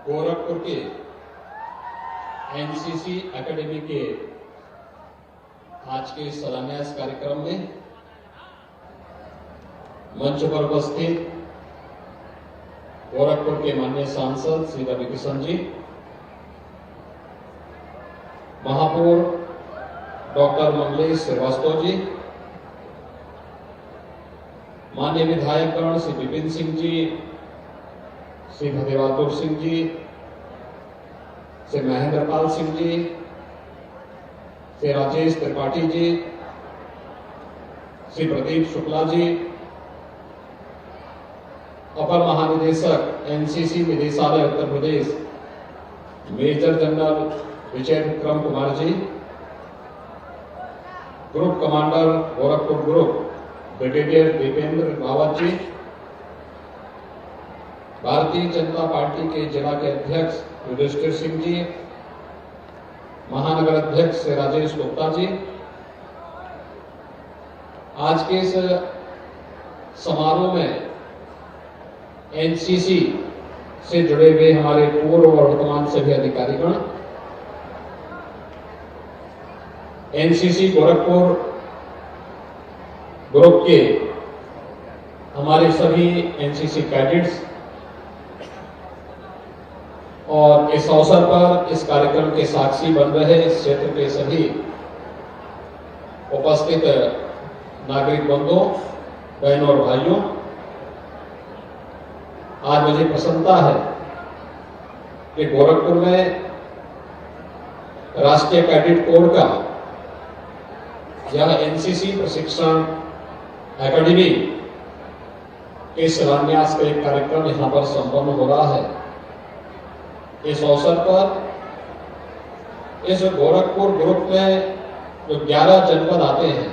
गोरखपुर के NCC academy के आज के शिलान्यास कार्यक्रम में मंच पर उपस्थित गोरखपुर के माननीय सांसद श्री रवि किशन जी, महापौर डॉक्टर मंगलेश श्रीवास्तव जी, माननीय विधायकगण श्री विपिन सिंह जी, श्री भदेवातुर सिंह जी, श्री महेंद्रपाल सिंह जी, श्री राजेश त्रिपाठी जी, श्री प्रदीप शुक्ला जी, अपर महानिदेशक एनसीसी निदेशालय Uttar Pradesh major general Vijay Vikram Kumar ji, group commander Gorakhpur group brigadier Dipendra Rawat ji, Bharatiya Janata party के जिला के अध्यक्ष युधिष्ठिर सिंह जी, महानगर अध्यक्ष श्री राजेश गुप्ता जी, आज के इस समारोह में एनसीसी से जुड़े हुए हमारे पूर्व और वर्तमान सभी अधिकारीगण, एनसीसी गोरखपुर ग्रुप के हमारे सभी एनसीसी कैडेट्स और इस अवसर पर इस कार्यक्रम के साक्षी बन रहे इस क्षेत्र के सभी उपस्थित नागरिक बंधुओं, बहनों और भाइयों, आज मुझे प्रसन्नता है कि गोरखपुर में राष्ट्रीय कैडेट कोर का यह एनसीसी प्रशिक्षण एकेडमी के शिलान्यास का एक कार्यक्रम यहां पर संपन्न हो रहा है। इस अवसर पर इस गोरखपुर ग्रुप में जो 11 जनपद आते हैं,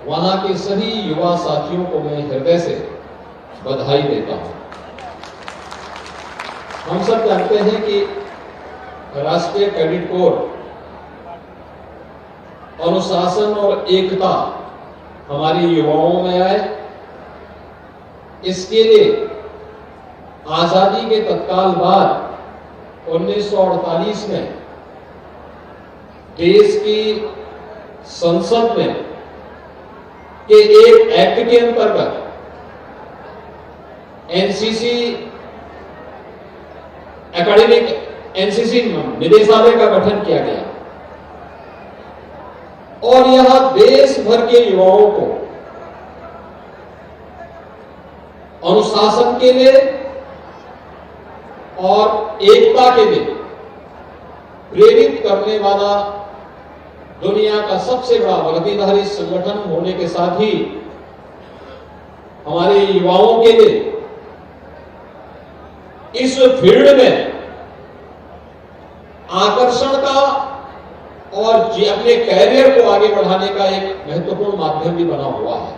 वहां के सभी युवा साथियों को मैं हृदय से बधाई देता हूं। हम सब जानते हैं कि राष्ट्रीय कैडेट कोर अनुशासन और एकता हमारी युवाओं में आए, इसके लिए आजादी के तत्काल बाद 1948 में देश की संसद में के एक एक्ट के अंतर्गत एनसीसी एकेडमिक एनसीसी निदेशालय का गठन किया गया और यह देश भर के युवाओं को अनुशासन के लिए और एकता के लिए प्रेरित करने वाला दुनिया का सबसे बड़ा वर्दीधारी संगठन होने के साथ ही हमारे युवाओं के लिए इस फील्ड में आकर्षण का और अपने कैरियर को आगे बढ़ाने का एक महत्वपूर्ण माध्यम भी बना हुआ है।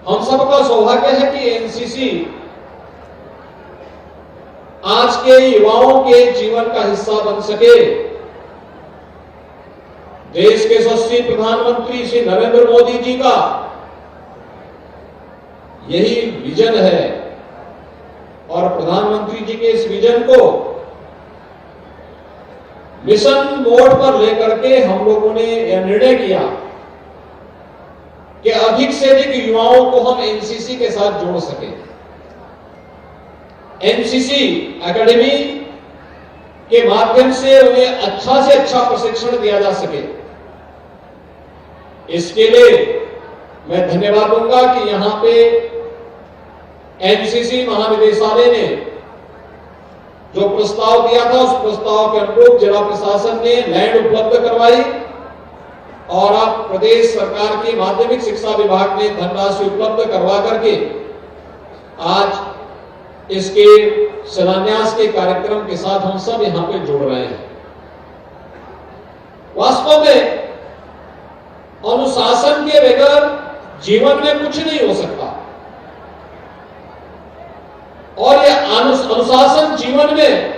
हम सबका सौभाग्य है कि एनसीसी आज के युवाओं के जीवन का हिस्सा बन सके। देश के यशस्वी प्रधानमंत्री श्री नरेंद्र मोदी जी का यही विजन है और प्रधानमंत्री जी के इस विजन को मिशन मोड पर लेकर के हम लोगों ने यह निर्णय किया कि अधिक से अधिक युवाओं को हम एनसीसी के साथ जोड़ सके। एनसीसी एकेडमी के माध्यम से उन्हें अच्छा से अच्छा प्रशिक्षण दिया जा सके। इसके लिए मैं धन्यवाद दूंगा कि यहां पे एनसीसी महानिदेशालय ने जो प्रस्ताव दिया था, उस प्रस्ताव के अनुरूप जिला प्रशासन ने लैंड उपलब्ध करवाई और अब प्रदेश सरकार की माध्यमिक शिक्षा विभाग ने धनराशि उपलब्ध करवा करके आज इसके शिलान्यास के कार्यक्रम के साथ हम सब यहां पे जुड़ रहे हैं। वास्तव में अनुशासन के बगैर जीवन में कुछ नहीं हो सकता और यह अनुशासन जीवन में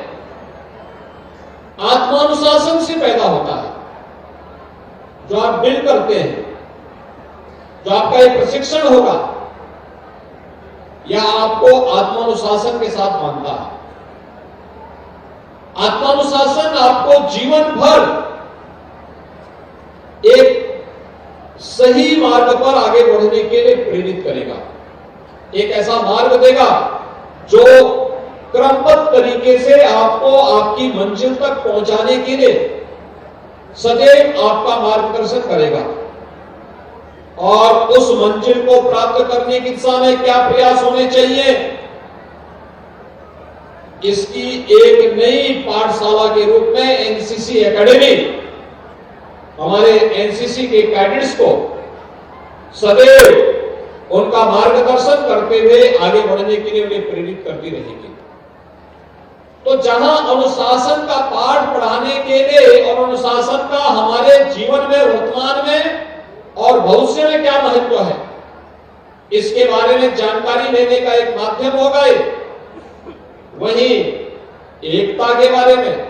आत्मानुशासन से पैदा होता है। जो आप बिल करते हैं, जो आपका एक प्रशिक्षण होगा, या आपको आत्मानुशासन के साथ बांधता है। आत्मानुशासन आपको जीवन भर एक सही मार्ग पर आगे बढ़ने के लिए प्रेरित करेगा, एक ऐसा मार्ग देगा जो क्रमबद्ध तरीके से आपको आपकी मंजिल तक पहुंचाने के लिए सदैव आपका मार्गदर्शन करेगा। और उस मंजिल को प्राप्त करने की दिशा में क्या प्रयास होने चाहिए, इसकी एक नई पाठशाला के रूप में एनसीसी एकेडमी हमारे एनसीसी के कैडेट्स को सदैव उनका मार्गदर्शन करते हुए आगे बढ़ने के लिए उन्हें प्रेरित करती रहेगी। तो जहां अनुशासन का पाठ पढ़ाने के लिए और अनुशासन का हमारे जीवन में, वर्तमान में और भविष्य में क्या महत्व है, इसके बारे में जानकारी लेने का एक माध्यम होगा। वहीं एकता के बारे में,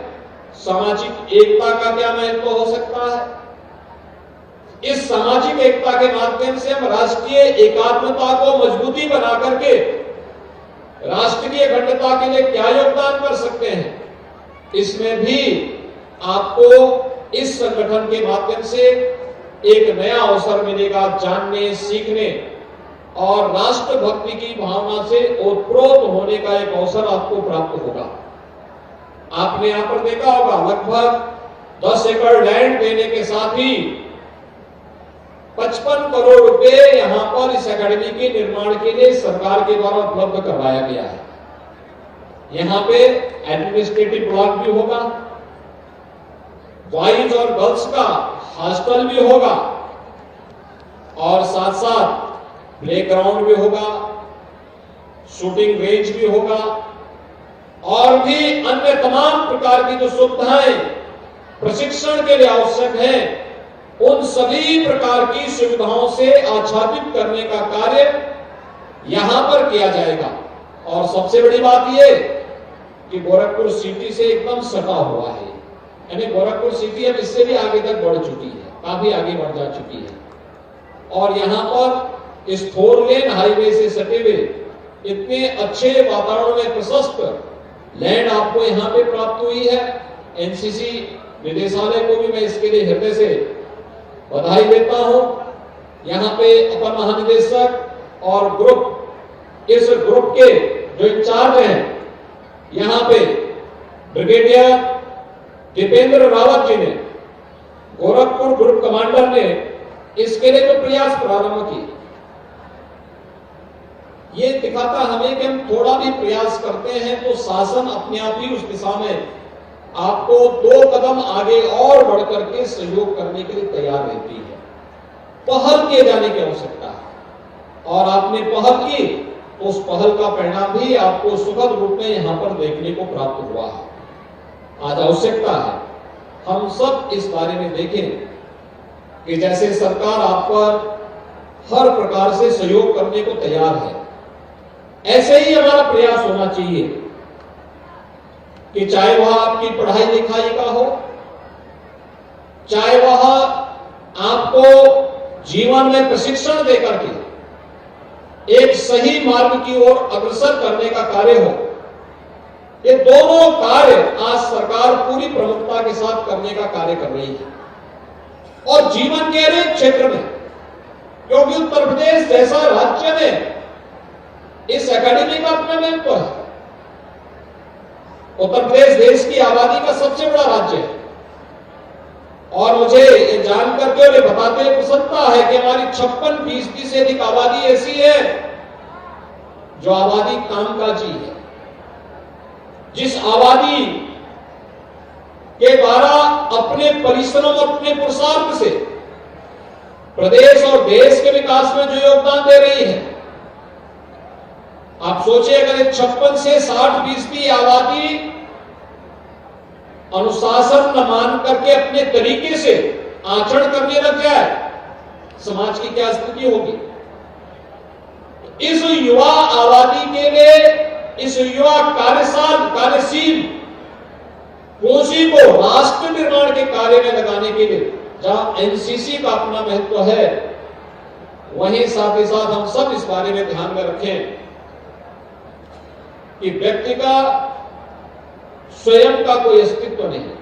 सामाजिक एकता का क्या महत्व हो सकता है, इस सामाजिक एकता के माध्यम से हम राष्ट्रीय एकात्मता को मजबूती बना करके राष्ट्रीय अखंडता के लिए क्या योगदान कर सकते हैं, इसमें भी आपको इस संगठन के माध्यम से एक नया अवसर मिलेगा जानने, सीखने और राष्ट्रभक्ति की भावना से ओतप्रोत होने का एक अवसर आपको प्राप्त होगा। आपने यहां पर देखा होगा लगभग 10 एकड़ लैंड देने के साथ ही 55 करोड़ रुपए यहां पर इस एकेडमी के निर्माण के लिए सरकार के द्वारा उपलब्ध करवाया गया है। यहां पे एडमिनिस्ट्रेटिव ब्लॉक भी होगा, बॉयज और गर्ल्स का हॉस्टल भी होगा और साथ साथ प्लेग्राउंड भी होगा, शूटिंग रेंज भी होगा और भी अन्य तमाम प्रकार की जो सुविधाएं प्रशिक्षण के लिए आवश्यक हैं, उन सभी प्रकार की सुविधाओं से आच्छादित करने का कार्य यहां पर किया जाएगा। और सबसे बड़ी बात यह कि गोरखपुर सिटी से एकदम सटा हुआ है, यानी गोरखपुर सिटी अब इससे भी आगे तक बढ़ चुकी है, काफी आगे बढ़ जा चुकी है। और यहां पर इस 4 लेन हाईवे से सटे हुए इतने अच्छे वातावरण में प्रशस्त लैंड आपको यहां पे प्राप्त हुई है। एनसीसी निदेशालय को भी मैं इसके लिए हृदय से बधाई देता हूं। यहां पे अपर महानिदेशक और ग्रुप, इस ग्रुप के जो इंचार्ज हैं, यहां पे ब्रिगेडियर दीपेंद्र रावत जी ने, गोरखपुर ग्रुप कमांडर ने इसके लिए जो प्रयास प्रारंभ किए, ये दिखाता हमें कि हम थोड़ा भी प्रयास करते हैं तो शासन अपने आप ही उस दिशा में आपको 2 कदम आगे और बढ़कर के सहयोग करने के लिए तैयार रहती है। पहल किए जाने की आवश्यकता है और आपने पहल की तो उस पहल का परिणाम भी आपको सुखद रूप में यहां पर देखने को प्राप्त हुआ है। आज आवश्यकता है हम सब इस बारे में देखें कि जैसे सरकार आप पर हर प्रकार से सहयोग करने को तैयार है, ऐसे ही हमारा प्रयास होना चाहिए कि चाहे वह आपकी पढ़ाई लिखाई का हो, चाहे वह आपको जीवन में प्रशिक्षण देकर के एक सही मार्ग की ओर अग्रसर करने का कार्य हो, ये दोनों कार्य आज सरकार पूरी प्रमुखता के साथ करने का कार्य कर रही है। और जीवन के अनेक क्षेत्र में, क्योंकि उत्तर प्रदेश जैसा राज्य में इस एकेडमी का अपना महत्व है। उत्तर प्रदेश देश की आबादी का सबसे बड़ा राज्य है और मुझे ये जान करके और बताते हुए प्रसन्नता है कि हमारी 56% से अधिक आबादी ऐसी है जो आबादी कामकाजी है, जिस आबादी के द्वारा अपने परिश्रम, अपने पुरुषार्थ से प्रदेश और देश के विकास में जो योगदान दे रही है। आप सोचिए अगर 56 से 60% आबादी अनुशासन न मान करके अपने तरीके से आचरण करने लग जाए, समाज की क्या स्थिति होगी। इस युवा आबादी के लिए, इस युवा कार्यशील पूंजी को राष्ट्र निर्माण के कार्य में लगाने के लिए जहां एनसीसी का अपना महत्व है, वहीं साथ ही साथ हम सब इस बारे में ध्यान में रखें कि व्यक्ति का स्वयं का कोई अस्तित्व नहीं है।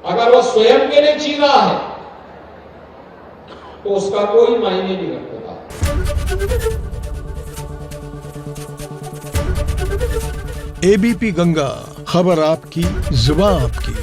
अगर वो स्वयं के लिए जी रहा है तो उसका कोई मायने नहीं रखता। एबीपी गंगा, खबर आपकी, जुबान आपकी।